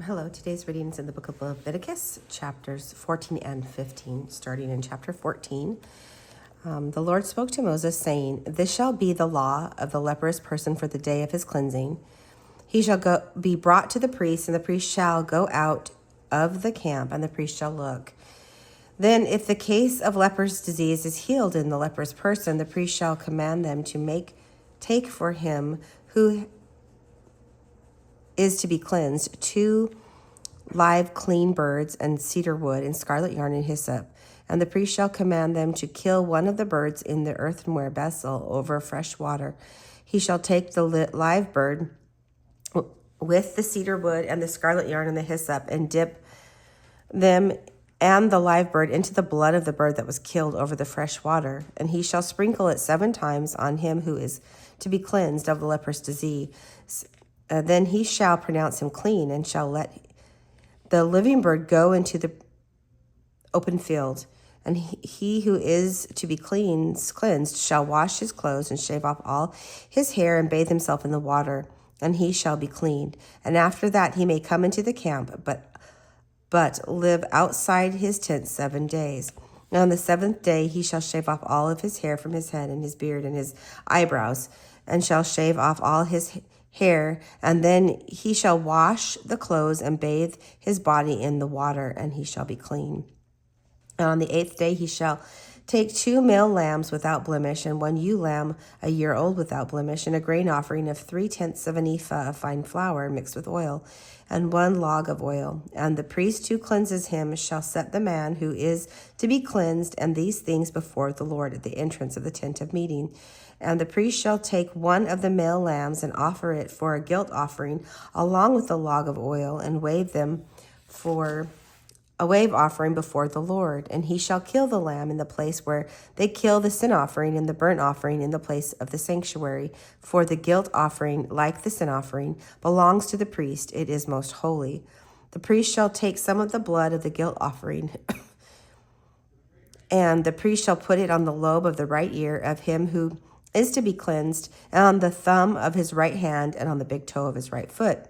Hello, today's reading is in the book of Leviticus, chapters 14 and 15, starting in chapter 14. The Lord spoke to Moses, saying, "This shall be the law of the leprous person for the day of his cleansing. He shall be brought to the priest, and the priest shall go out of the camp, and the priest shall look. Then, if the case of leprous disease is healed in the leprous person, the priest shall command them to take for him who is to be cleansed 2 live clean birds and cedar wood and scarlet yarn and hyssop. And the priest shall command them to kill one of the birds in the earthenware vessel over fresh water. He shall take the live bird with the cedar wood and the scarlet yarn and the hyssop, and dip them and the live bird into the blood of the bird that was killed over the fresh water. And he shall sprinkle it 7 times on him who is to be cleansed of the leprous disease. Then he shall pronounce him clean, and shall let the living bird go into the open field. And he who is to be cleansed shall wash his clothes and shave off all his hair and bathe himself in the water, and he shall be cleaned. And after that he may come into the camp, but live outside his tent 7 days. And on the 7th day he shall shave off all of his hair from his head and his beard and his eyebrows, and shall shave off all his hair, and then he shall wash the clothes and bathe his body in the water, and he shall be clean. And on the 8th day he shall take 2 male lambs without blemish, and 1 ewe lamb a year old without blemish, and a grain offering of 3/10 of an ephah of fine flour mixed with oil, and 1 log of oil. And the priest who cleanses him shall set the man who is to be cleansed and these things before the Lord at the entrance of the tent of meeting. And the priest shall take 1 of the male lambs and offer it for a guilt offering along with the log of oil, and wave them for a wave offering before the Lord. And he shall kill the lamb in the place where they kill the sin offering, and the burnt offering in the place of the sanctuary. For the guilt offering, like the sin offering, belongs to the priest. It is most holy. The priest shall take some of the blood of the guilt offering and the priest shall put it on the lobe of the right ear of him who is to be cleansed, and on the thumb of his right hand, and on the big toe of his right foot.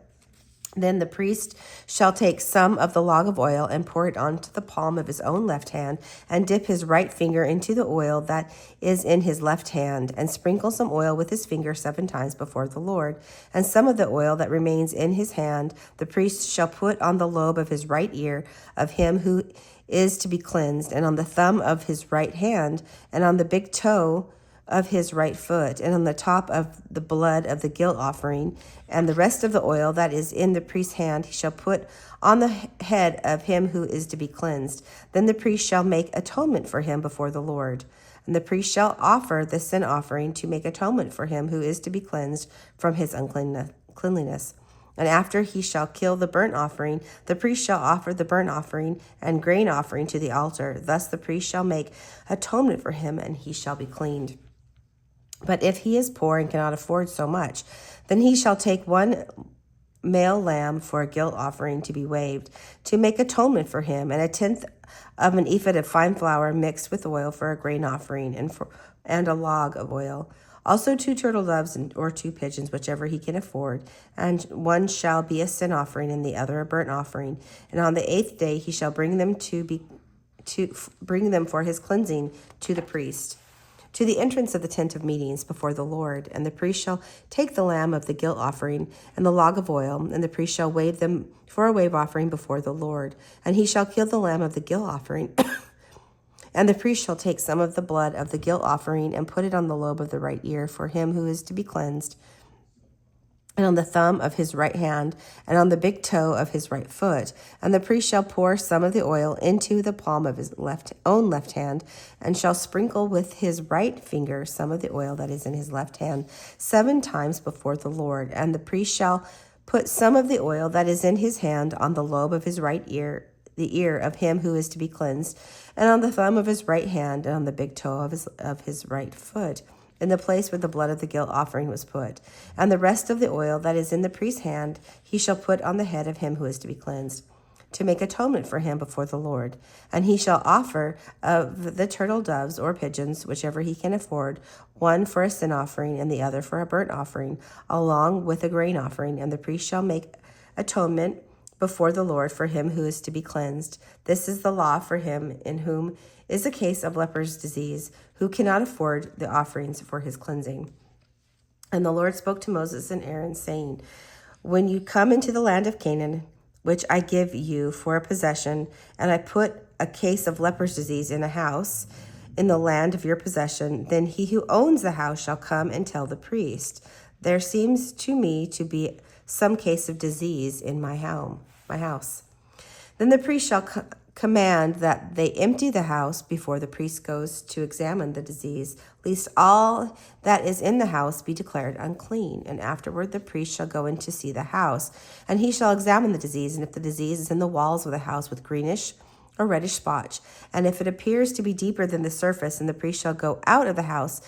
Then the priest shall take some of the log of oil and pour it onto the palm of his own left hand, and dip his right finger into the oil that is in his left hand, and sprinkle some oil with his finger 7 times before the Lord. And some of the oil that remains in his hand the priest shall put on the lobe of his right ear of him who is to be cleansed, and on the thumb of his right hand, and on the big toe of his right foot, and on the top of the blood of the guilt offering. And the rest of the oil that is in the priest's hand he shall put on the head of him who is to be cleansed. Then the priest shall make atonement for him before the Lord. And the priest shall offer the sin offering to make atonement for him who is to be cleansed from his uncleanliness. And after he shall kill the burnt offering, the priest shall offer the burnt offering and grain offering to the altar. Thus the priest shall make atonement for him, and he shall be cleaned. But if he is poor and cannot afford so much, then he shall take 1 male lamb for a guilt offering to be waved, to make atonement for him, and 1/10 of an ephah of fine flour mixed with oil for a grain offering, and a log of oil. Also 2 turtle doves or 2 pigeons, whichever he can afford, and 1 shall be a sin offering, and the other a burnt offering. And on the 8th day he shall bring them bring them for his cleansing to the priest, to the entrance of the tent of meetings before the Lord. And the priest shall take the lamb of the guilt offering and the log of oil, and the priest shall wave them for a wave offering before the Lord. And he shall kill the lamb of the guilt offering. And the priest shall take some of the blood of the guilt offering and put it on the lobe of the right ear for him who is to be cleansed, and on the thumb of his right hand, and on the big toe of his right foot. And the priest shall pour some of the oil into the palm of his own left hand, and shall sprinkle with his right finger some of the oil that is in his left hand 7 times before the Lord. And the priest shall put some of the oil that is in his hand on the lobe of his right ear, the ear of him who is to be cleansed, and on the thumb of his right hand, and on the big toe of his right foot, in the place where the blood of the guilt offering was put. And the rest of the oil that is in the priest's hand he shall put on the head of him who is to be cleansed, to make atonement for him before the Lord. And he shall offer of the turtle doves or pigeons, whichever he can afford, 1 for a sin offering and the other for a burnt offering, along with a grain offering. And the priest shall make atonement before the Lord for him who is to be cleansed. This is the law for him in whom is a case of leprous disease, who cannot afford the offerings for his cleansing. And the Lord spoke to Moses and Aaron, saying, when you come into the land of Canaan, which I give you for a possession, and I put a case of leprous disease in a house in the land of your possession, then he who owns the house shall come and tell the priest, there seems to me to be some case of disease in my house. Then the priest shall command that they empty the house before the priest goes to examine the disease, lest all that is in the house be declared unclean. And afterward the priest shall go in to see the house, and he shall examine the disease. And if the disease is in the walls of the house with greenish or reddish spots, and if it appears to be deeper than the surface, and the priest shall go out of the house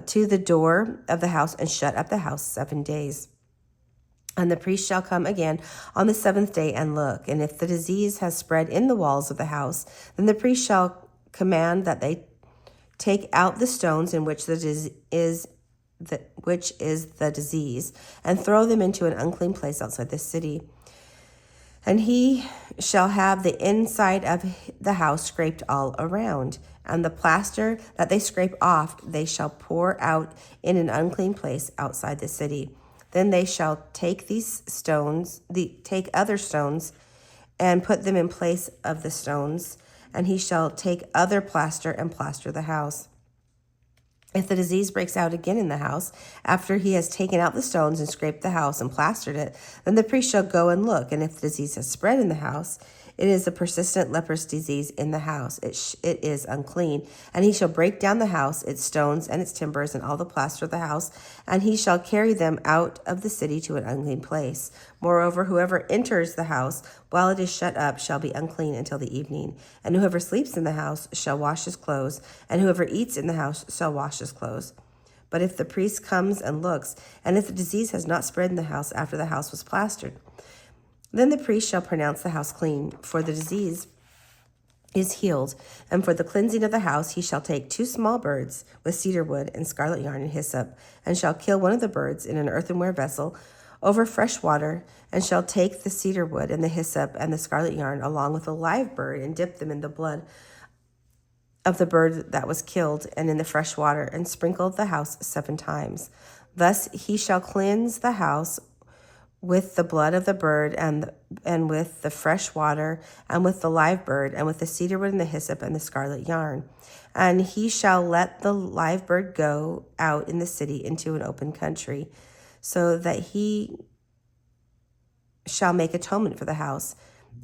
to the door of the house and shut up the house 7 days. And the priest shall come again on the 7th day and look. And if the disease has spread in the walls of the house, then the priest shall command that they take out the stones in which is the disease, and throw them into an unclean place outside the city. And he shall have the inside of the house scraped all around, and the plaster that they scrape off they shall pour out in an unclean place outside the city. Then they shall take these stones, take other stones, and put them in place of the stones, and he shall take other plaster and plaster the house. If the disease breaks out again in the house, after he has taken out the stones and scraped the house and plastered it, then the priest shall go and look, and if the disease has spread in the house, it is a persistent leprous disease in the house. It is unclean. And he shall break down the house, its stones and its timbers, and all the plaster of the house, and he shall carry them out of the city to an unclean place. Moreover, whoever enters the house while it is shut up shall be unclean until the evening. And whoever sleeps in the house shall wash his clothes, and whoever eats in the house shall wash his clothes. But if the priest comes and looks, and if the disease has not spread in the house after the house was plastered, then the priest shall pronounce the house clean, for the disease is healed. And for the cleansing of the house he shall take 2 small birds with cedar wood and scarlet yarn and hyssop, and shall kill one of the birds in an earthenware vessel over fresh water, and shall take the cedar wood and the hyssop and the scarlet yarn along with a live bird, and dip them in the blood of the bird that was killed and in the fresh water, and sprinkle the house 7 times. Thus he shall cleanse the house with the blood of the bird and with the fresh water and with the live bird and with the cedar wood and the hyssop and the scarlet yarn. And he shall let the live bird go out in the city into an open country, so that he shall make atonement for the house,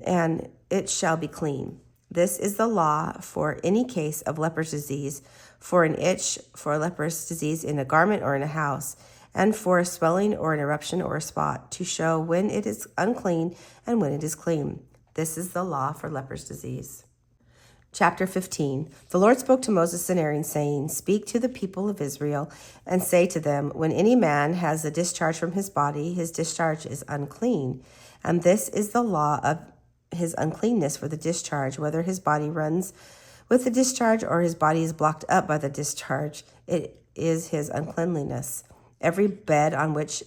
and it shall be clean. This is the law for any case of leprous disease, for an itch, for a leprous disease in a garment or in a house, and for a swelling or an eruption or a spot, to show when it is unclean and when it is clean. This is the law for leprous disease. Chapter 15. The Lord spoke to Moses and Aaron, saying, speak to the people of Israel, and say to them, when any man has a discharge from his body, his discharge is unclean. And this is the law of his uncleanness for the discharge, whether his body runs with the discharge or his body is blocked up by the discharge. It is his uncleanliness. Every bed on which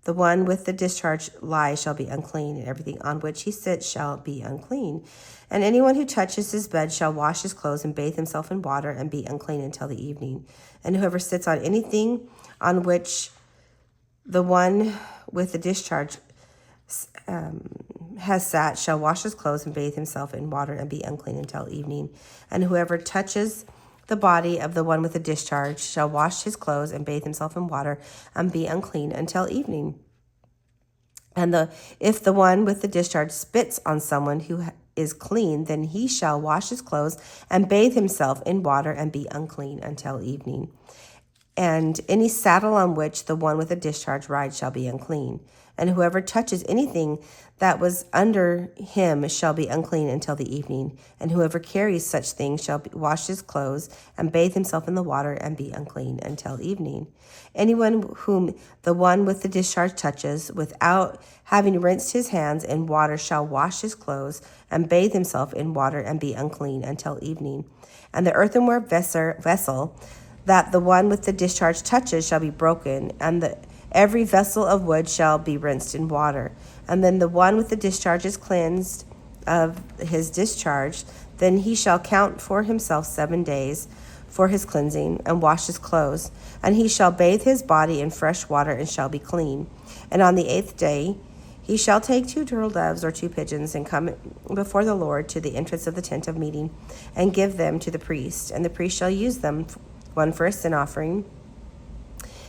the one with the discharge lies shall be unclean, and everything on which he sits shall be unclean. And anyone who touches his bed shall wash his clothes and bathe himself in water and be unclean until the evening. And whoever sits on anything on which the one with the discharge has sat shall wash his clothes and bathe himself in water and be unclean until evening. And whoever touches the body of the one with the discharge shall wash his clothes and bathe himself in water and be unclean until evening. And if the one with the discharge spits on someone who is clean, then he shall wash his clothes and bathe himself in water and be unclean until evening. And any saddle on which the one with the discharge rides shall be unclean. And whoever touches anything that was under him shall be unclean until the evening. And whoever carries such things shall wash his clothes and bathe himself in the water and be unclean until evening. Anyone whom the one with the discharge touches without having rinsed his hands in water shall wash his clothes and bathe himself in water and be unclean until evening. And the earthenware vessel that the one with the discharge touches shall be broken, and Every vessel of wood shall be rinsed in water. And then the one with the discharge is cleansed of his discharge. Then he shall count for himself 7 days for his cleansing, and wash his clothes. And he shall bathe his body in fresh water, and shall be clean. And on the 8th day he shall take 2 turtle doves or 2 pigeons, and come before the Lord to the entrance of the tent of meeting, and give them to the priest. And the priest shall use them, one for a sin offering,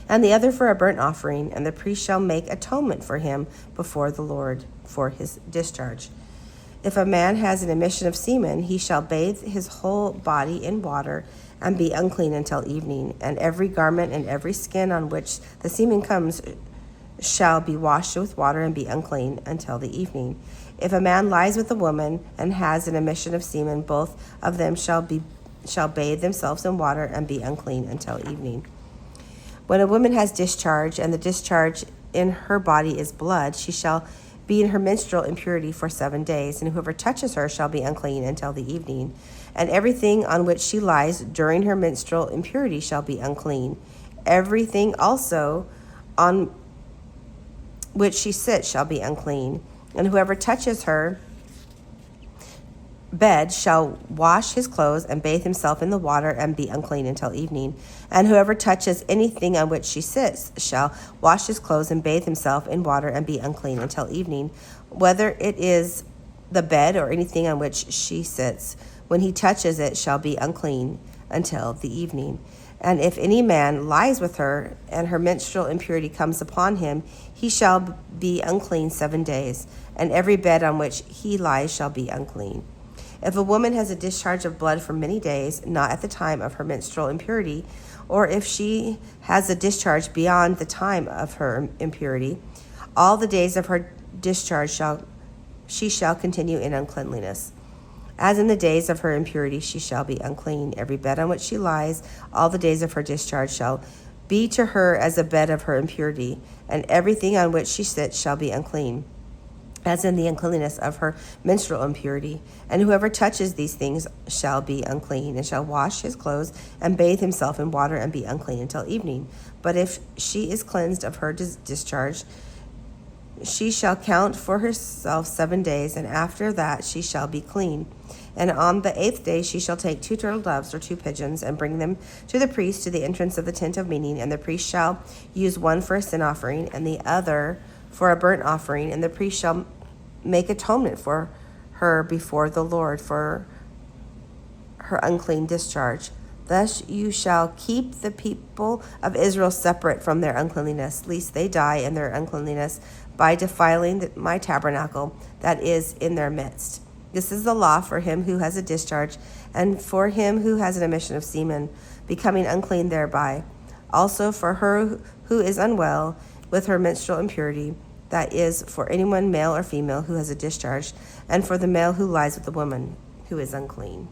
and the other for a burnt offering. And the priest shall make atonement for him before the Lord for his discharge. If a man has an emission of semen, he shall bathe his whole body in water, and be unclean until evening. And every garment and every skin on which the semen comes shall be washed with water, and be unclean until the evening. If a man lies with a woman and has an emission of semen, both of them shall bathe themselves in water, and be unclean until evening. When a woman has discharge, and the discharge in her body is blood, she shall be in her menstrual impurity for 7 days, and whoever touches her shall be unclean until the evening. And everything on which she lies during her menstrual impurity shall be unclean. Everything also on which she sits shall be unclean. And whoever touches her bed shall wash his clothes, and bathe himself in the water, and be unclean until evening. And whoever touches anything on which she sits shall wash his clothes, and bathe himself in water, and be unclean until evening. Whether it is the bed or anything on which she sits, when he touches it shall be unclean until the evening. And if any man lies with her, and her menstrual impurity comes upon him, he shall be unclean 7 days, and every bed on which he lies shall be unclean. If a woman has a discharge of blood for many days, not at the time of her menstrual impurity, or if she has a discharge beyond the time of her impurity, all the days of her discharge she shall continue in uncleanliness. As in the days of her impurity she shall be unclean. Every bed on which she lies, all the days of her discharge shall be to her as a bed of her impurity, and everything on which she sits shall be unclean, as in the uncleanness of her menstrual impurity. And whoever touches these things shall be unclean, and shall wash his clothes, and bathe himself in water, and be unclean until evening. But if she is cleansed of her discharge, she shall count for herself 7 days, and after that she shall be clean. And on the 8th day she shall take 2 turtle doves or 2 pigeons, and bring them to the priest to the entrance of the tent of meeting. And the priest shall use one for a sin offering, and the other for a burnt offering. And the priest shall make atonement for her before the Lord for her unclean discharge. Thus you shall keep the people of Israel separate from their uncleanness, lest they die in their uncleanness by defiling my tabernacle that is in their midst. This is the law for him who has a discharge, and for him who has an emission of semen, becoming unclean thereby. Also for her who is unwell with her menstrual impurity, that is, for anyone male or female who has a discharge, and for the male who lies with the woman who is unclean.